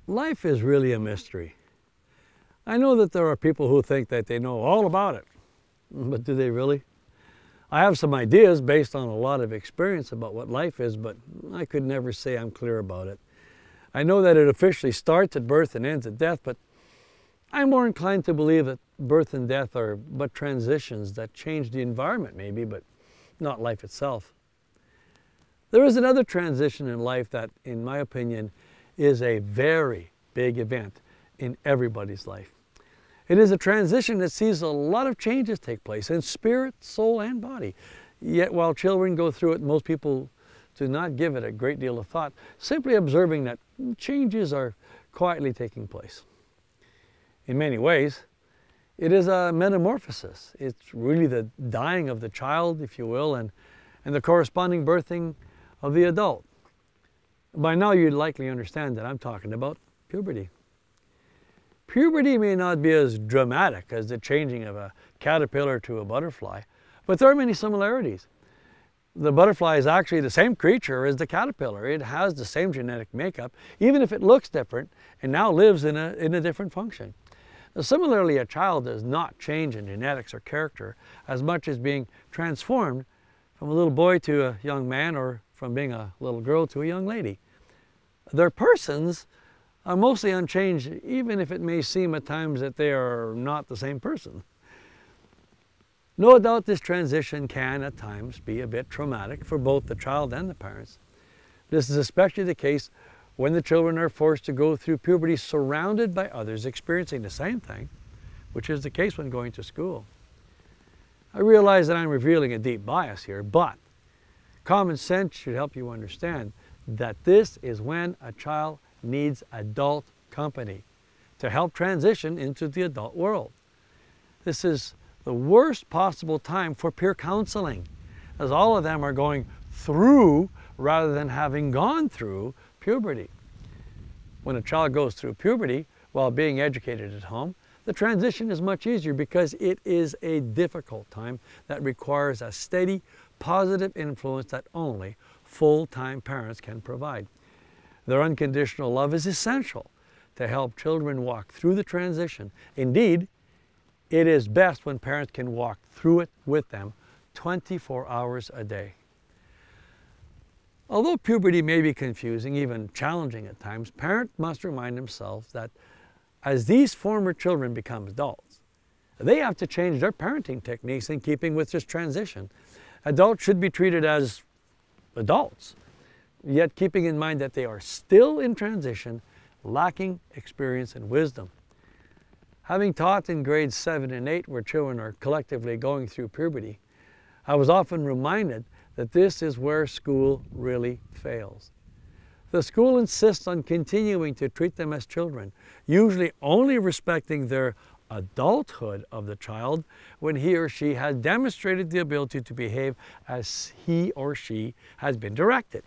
Life is really a mystery. I know that there are people who think that they know all about it, but do they really? I have some ideas based on a lot of experience about what life is, but I could never say I'm clear about it. I know that it officially starts at birth and ends at death, but I'm more inclined to believe that birth and death are but transitions that change the environment maybe, but not life itself. There is another transition in life that, in my opinion, is a very big event in everybody's life. It is a transition that sees a lot of changes take place in spirit, soul, and body. Yet while children go through it, most people do not give it a great deal of thought, simply observing that changes are quietly taking place. In many ways, it is a metamorphosis. It's really the dying of the child, if you will, and the corresponding birthing of the adult. By now you'd likely understand that I'm talking about puberty. Puberty may not be as dramatic as the changing of a caterpillar to a butterfly, but there are many similarities. The butterfly is actually the same creature as the caterpillar. It has the same genetic makeup, even if it looks different and now lives in a different function. Now, similarly, a child does not change in genetics or character as much as being transformed from a little boy to a young man, or from being a little girl to a young lady. Their persons are mostly unchanged, even if it may seem at times that they are not the same person. No doubt this transition can at times be a bit traumatic for both the child and the parents. This is especially the case when the children are forced to go through puberty surrounded by others experiencing the same thing, which is the case when going to school. I realize that I'm revealing a deep bias here, but common sense should help you understand that this is when a child needs adult company to help transition into the adult world. This is the worst possible time for peer counseling, as all of them are going through rather than having gone through puberty. When a child goes through puberty while being educated at home, the transition is much easier because it is a difficult time that requires a steady, positive influence that only full-time parents can provide. Their unconditional love is essential to help children walk through the transition. Indeed, it is best when parents can walk through it with them 24 hours a day. Although puberty may be confusing, even challenging at times, parents must remind themselves that as these former children become adults, they have to change their parenting techniques in keeping with this transition. Adults should be treated as adults, yet keeping in mind that they are still in transition, lacking experience and wisdom. Having taught in grades 7 and 8 where children are collectively going through puberty, I was often reminded that this is where school really fails. The school insists on continuing to treat them as children, usually only respecting their adulthood of the child when he or she has demonstrated the ability to behave as he or she has been directed.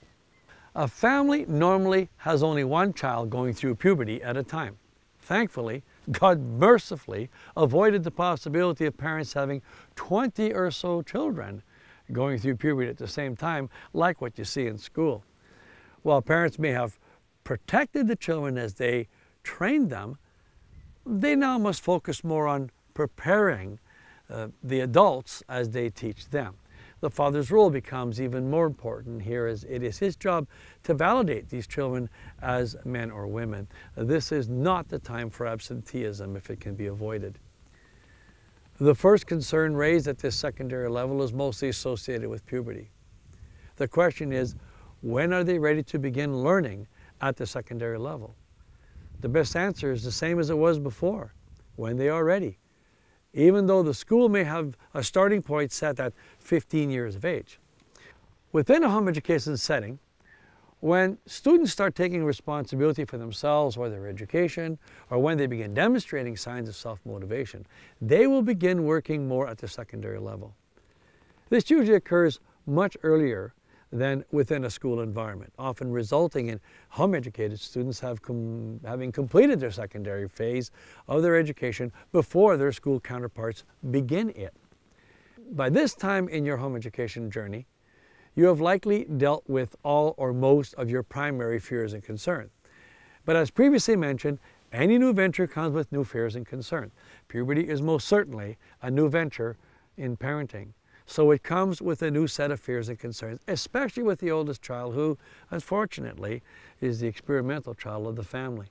A family normally has only one child going through puberty at a time. Thankfully, God mercifully avoided the possibility of parents having 20 or so children going through puberty at the same time, like what you see in school. While parents may have protected the children as they trained them, they now must focus more on preparing the adults as they teach them. The father's role becomes even more important here, as it is his job to validate these children as men or women. This is not the time for absenteeism if it can be avoided. The first concern raised at this secondary level is mostly associated with puberty. The question is, when are they ready to begin learning at the secondary level? The best answer is the same as it was before, when they are ready, even though the school may have a starting point set at 15 years of age. Within a home education setting, when students start taking responsibility for themselves or their education, or when they begin demonstrating signs of self-motivation, they will begin working more at the secondary level. This usually occurs much earlier than within a school environment, often resulting in home-educated students having completed their secondary phase of their education before their school counterparts begin it. By this time in your home education journey, you have likely dealt with all or most of your primary fears and concerns. But as previously mentioned, any new venture comes with new fears and concerns. Puberty is most certainly a new venture in parenting. So it comes with a new set of fears and concerns, especially with the oldest child who, unfortunately, is the experimental child of the family.